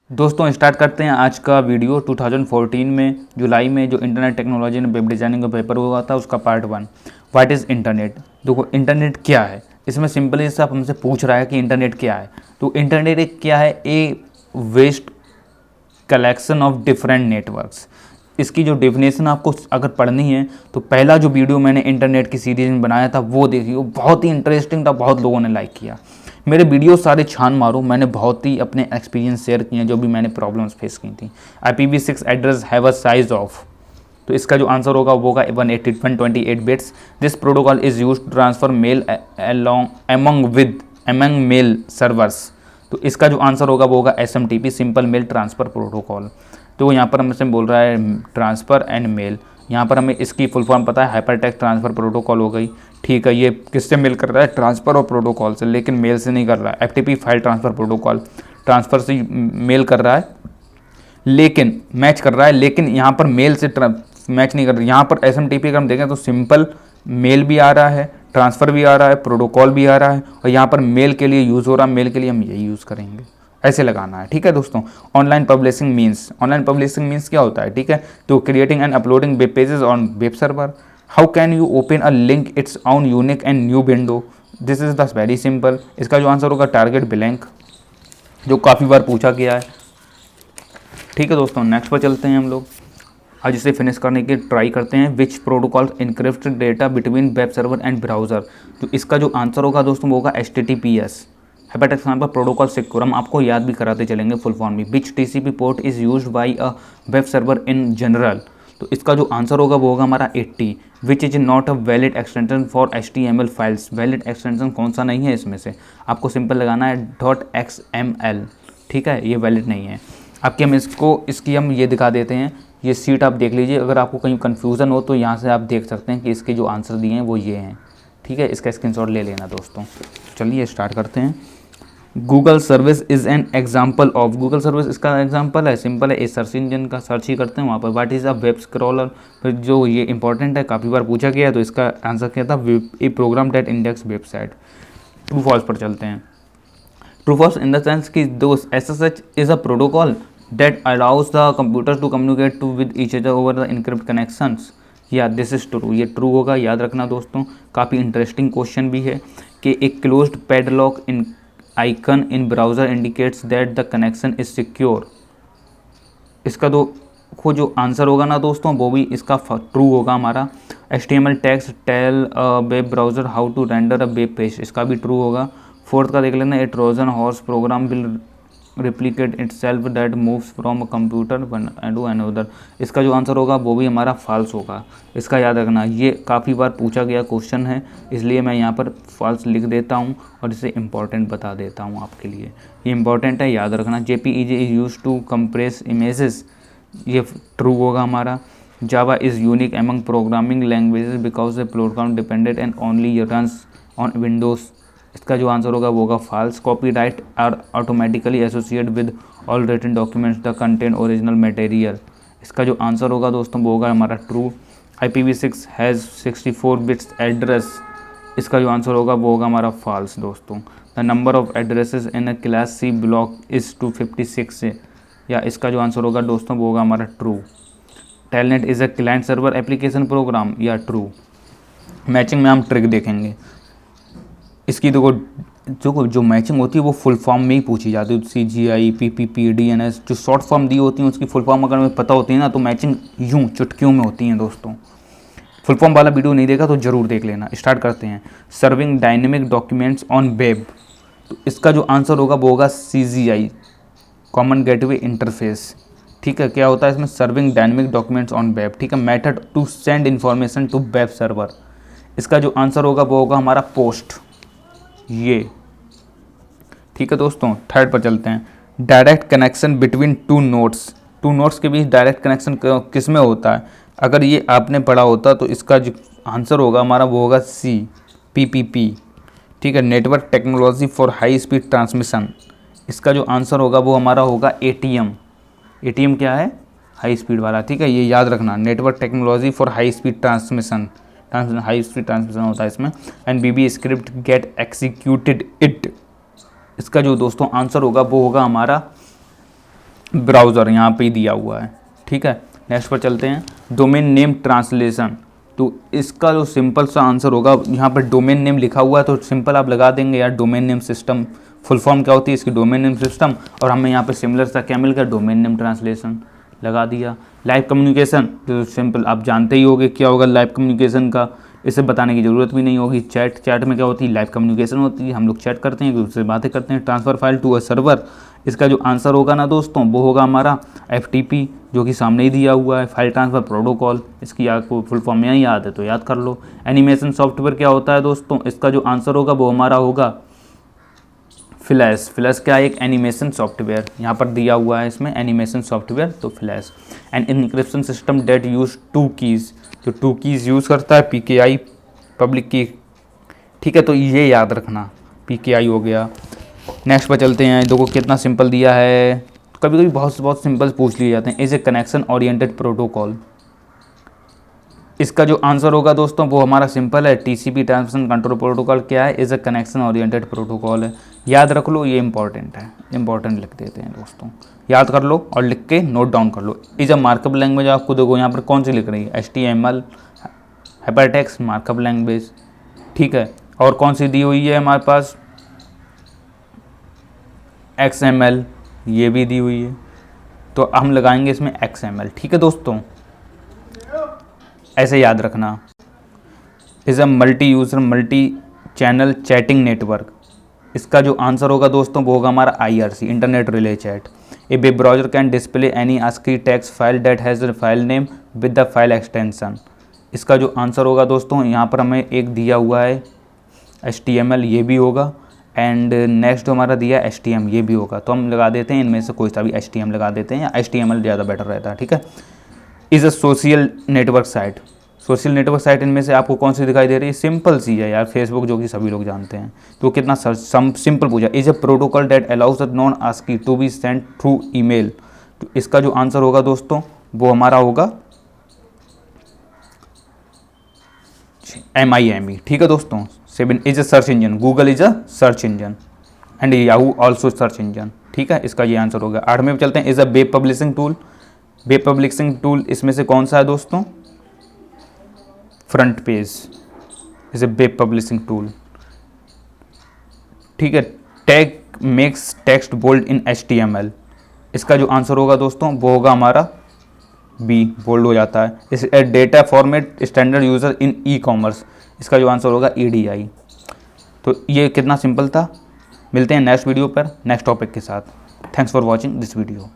दोस्तों स्टार्ट करते हैं आज का वीडियो। 2014 में जुलाई में जो internet technology and web designing का पेपर हुआ था उसका पार्ट 1 व्हाट इज़ इंटरनेट। देखो इंटरनेट क्या है, इसमें सिंपली से आप हमसे पूछ रहा है कि इंटरनेट क्या है। तो इंटरनेट एक क्या है, a vast collection of different networks. इसकी जो डेफिनेशन आपको अगर पढ़नी है तो पहला जो वीडियो मैंने इंटरनेट की सीरीज में बनाया था वो देखिए, वो बहुत ही इंटरेस्टिंग था, बहुत लोगों ने लाइक किया। मेरे वीडियो सारे छान मारो, मैंने बहुत ही अपने एक्सपीरियंस शेयर किए हैं जो भी मैंने प्रॉब्लम्स फेस की थी। IPv6 address have a size of, तो इसका जो आंसर होगा वो होगा 128 bits. This protocol is use to transfer mail among mail servers. तो इसका जो आंसर होगा वो होगा SMTP, simple mail transfer protocol. तो यहाँ पर हमसे बोल रहा है ट्रांसफ़र एंड मेल, यहाँ पर हमें इसकी फुल फॉर्म पता है, हाइपरटेक्स्ट ट्रांसफ़र प्रोटोकॉल हो गई। ठीक है, ये किससे मेल कर रहा है, ट्रांसफ़र और प्रोटोकॉल से, लेकिन मेल से नहीं कर रहा है। FTP file transfer protocol transfer से मेल कर रहा है, लेकिन मैच कर रहा है, लेकिन यहाँ पर मेल से मैच नहीं कर रहा। यहाँ पर SMTP अगर हम देखें तो सिंपल मेल भी आ रहा है, ट्रांसफ़र भी आ रहा है, प्रोटोकॉल भी आ रहा है, और यहाँ पर मेल के लिए यूज़ हो रहा है, मेल के लिए हम यही यूज़ करेंगे, ऐसे लगाना है। ठीक है दोस्तों। ऑनलाइन पब्लिशिंग मीन्स क्या होता है, ठीक है, तो creating and uploading web pages on web server. How can you open a link it's on unique and new window, this is the very simple. इसका जो आंसर होगा टारगेट ब्लैंक, जो काफ़ी बार पूछा गया है। ठीक है दोस्तों, नेक्स्ट पर चलते हैं हम लोग। आज इसे फिनिश करने की ट्राई करते हैं। विच protocol encrypt data between web server and browser, तो इसका जो आंसर होगा दोस्तों वो होगा HTTPS, hypertext transfer protocol secure. हम आपको याद भी कराते चलेंगे फुल फॉर्म में। विच TCP port is used by a web server in general, तो इसका जो आंसर होगा वो होगा हमारा 80। Which is not a valid extension for HTML files, valid extension कौन सा नहीं है इसमें से, आपको सिंपल लगाना है .xml। ठीक है, ये वैलिड नहीं है आपकी। हम इसकी हम ये दिखा देते हैं, ये सीट आप देख लीजिए। अगर आपको कहीं कन्फ्यूज़न हो तो यहाँ से आप देख सकते हैं कि इसके जो आंसर दिए हैं वो ये हैं। ठीक है, इसका स्क्रीनशॉट ले लेना दोस्तों। चलिए स्टार्ट करते हैं। Google service is an example of, Google service इसका एग्जाम्पल है, सिंपल है, इस सर्च इंजन का सर्च ही करते हैं वहाँ पर। What is a web scroller, फिर जो ये इंपॉर्टेंट है, काफ़ी बार पूछा गया है, तो इसका आंसर क्या था, a program that index website. True false पर चलते हैं। True false in the sense कि दोस्त SSH is a protocol that allows the computers to communicate to with each other over the encrypt connections, या this is true, ये true होगा, याद रखना दोस्तों। काफ़ी इंटरेस्टिंग क्वेश्चन भी है कि एक closed padlock in icon in browser indicates that the connection is secure. इसका को जो आंसर होगा ना दोस्तों वो भी इसका ट्रू होगा हमारा। HTML tags tell web browser how to render a web page, इसका भी ट्रू होगा। फोर्थ का देख लेना, a Trojan horse program will replicate itself that moves from a computer to another, इसका जो आंसर होगा वो भी हमारा फॉल्स होगा। इसका याद रखना, ये काफ़ी बार पूछा गया क्वेश्चन है, इसलिए मैं यहाँ पर फॉल्स लिख देता हूँ और इसे इम्पॉर्टेंट बता देता हूँ आपके लिए। ये इंपॉर्टेंट है, याद रखना। JPEG is use to compress images, ये ट्रू होगा हमारा। Java is unique among programming languages because the program dependent and only runs on Windows, इसका जो आंसर होगा वो होगा false. Copyright are automatically associate with all written documents the content original material, इसका जो आंसर होगा दोस्तों वो होगा हमारा true. IPv6 has 64 bits address, इसका जो आंसर होगा वो होगा हमारा फॉल्स दोस्तों। The number of addresses in a class C block is 256, या इसका जो आंसर होगा दोस्तों वो होगा हमारा true. Telnet is a client server application program, या ट्रू। मैचिंग में हम ट्रिक देखेंगे। इसकी देखो जो मैचिंग होती है वो फुल फॉर्म में ही पूछी जाती है। CGI PPP DNS जो शॉर्ट फॉर्म दी होती हैं उसकी फुल फॉर्म अगर हमें पता होती है ना तो मैचिंग यूँ चुटकियों में होती हैं दोस्तों। फुल फॉर्म वाला वीडियो नहीं देखा तो ज़रूर देख लेना। स्टार्ट करते हैं। Serving dynamic documents on web, तो इसका जो आंसर होगा वो होगा CGI, कॉमन गेटवे इंटरफेस। ठीक है, क्या होता है इसमें, serving dynamic documents on web. ठीक है, method to send information to web server, इसका जो आंसर होगा वो होगा हमारा पोस्ट, ये। ठीक है दोस्तों, थर्ड पर चलते हैं। Direct connection between two nodes के बीच डायरेक्ट कनेक्शन किस में होता है, अगर ये आपने पढ़ा होता तो इसका जो आंसर होगा हमारा वो होगा C, PPP। ठीक है, network technology for high speed transmission, इसका जो आंसर होगा वो हमारा होगा ATM क्या है, हाई स्पीड वाला। ठीक है, ये याद रखना, network technology for high speed transmission होता है इसमें। And BB script get executed it, इसका जो दोस्तों आंसर होगा वो होगा हमारा ब्राउज़र यहाँ पे ही दिया हुआ है, ठीक है। नेक्स्ट पर चलते हैं, डोमेन नेम ट्रांसलेशन। तो इसका जो सिंपल सा आंसर होगा, यहाँ पर डोमेन नेम लिखा हुआ है तो सिंपल आप लगा देंगे यार, domain name system full form क्या होती है इसकी, डोमेन नेम सिस्टम, और हमें यहाँ पे सिमिलर सा क्या मिल गया, डोमेन नेम ट्रांसलेशन लगा दिया। लाइव कम्युनिकेशन, तो सिंपल आप जानते ही होंगे क्या होगा लाइव कम्युनिकेशन का, इसे बताने की ज़रूरत भी नहीं होगी। चैट में क्या होती है, लाइव कम्युनिकेशन होती है, हम लोग चैट करते हैं, एक दूसरे से बातें करते हैं। Transfer file to a server, इसका जो आंसर होगा ना दोस्तों वो होगा हमारा FTP, जो कि सामने ही दिया हुआ है, फाइल ट्रांसफ़र प्रोटोकॉल। इसकी आपको फुल फॉर्म यहाँ याद है तो याद कर लो। एनिमेशन सॉफ्टवेयर क्या होता है दोस्तों, इसका जो आंसर होगा वो हमारा होगा फ्लैश। फ्लैश क्या है, एक एनिमेशन सॉफ्टवेयर, यहाँ पर दिया हुआ है इसमें एनिमेशन सॉफ्टवेयर, तो flash. And encryption system that use 2 keys, जो 2 कीज़ यूज़ करता है, PKI पब्लिक की, ठीक है, तो ये याद रखना, PKI हो गया। नेक्स्ट पर चलते हैं, देखो कितना सिंपल दिया है, कभी कभी बहुत सिंपल पूछ लिए जाते हैं। Is a connection oriented protocol, इसका जो आंसर होगा दोस्तों वो हमारा सिंपल है, TCP ट्रांसमिशन कंट्रोल प्रोटोकॉल क्या है, is a connection oriented protocol है। याद रख लो, ये इंपॉर्टेंट है, इंपॉर्टेंट लिख देते हैं दोस्तों, याद कर लो और लिख के नोट डाउन कर लो। इज अ मार्कअप लैंग्वेज, आपको देखो यहाँ पर कौन सी लिख रही है, HTML हाइपरटेक्स्ट मार्कअप लैंग्वेज, ठीक है। और कौन सी दी हुई है हमारे पास, XML, ये भी दी हुई है, तो हम लगाएंगे इसमें XML, ठीक है दोस्तों, ऐसे याद रखना। Is a multi user multi channel chatting network, इसका जो आंसर होगा दोस्तों वो होगा हमारा IRC, internet relay chat. A web browser can display any ASCII text file that has a file name with the file extension, इसका जो answer होगा दोस्तों यहाँ पर हमें एक दिया हुआ है HTML, ये भी होगा, एंड नेक्स्ट जो हमारा दिया है HTML, ये भी होगा, तो हम लगा देते हैं इनमें से कोई सा भी HTML लगा देते हैं, या HTML ज़्यादा बेटर रहता है, ठीक है। Is a social network site, social network site इनमें से आपको कौन सी दिखाई दे रही है, सिंपल सी है यार, फेसबुक, जो कि सभी लोग जानते हैं, तो कितना सिंपल पूछा। Is a protocol that allows the non ASCII to be send through email, तो इसका जो आंसर होगा दोस्तों वो हमारा होगा MIME, ठीक है दोस्तों। 7 is a search engine, Google is a search engine, and Yahoo also search engine, ठीक है, इसका ये आंसर होगा। 8वें पे चलते हैं, is a web publishing tool, web publishing tool इसमें से कौन सा है दोस्तों, front page is a web publishing tool, ठीक है। टैग मेक्स टेक्स्ट बोल्ड इन HTML, इसका जो आंसर होगा दोस्तों वो होगा हमारा B, बोल्ड हो जाता है। इस डेटा फॉर्मेट स्टैंडर्ड यूज़र इन E-कॉमर्स, इसका जो आंसर होगा EDI। तो ये कितना सिंपल था, मिलते हैं नेक्स्ट वीडियो पर नेक्स्ट टॉपिक के साथ। Thanks for watching this video.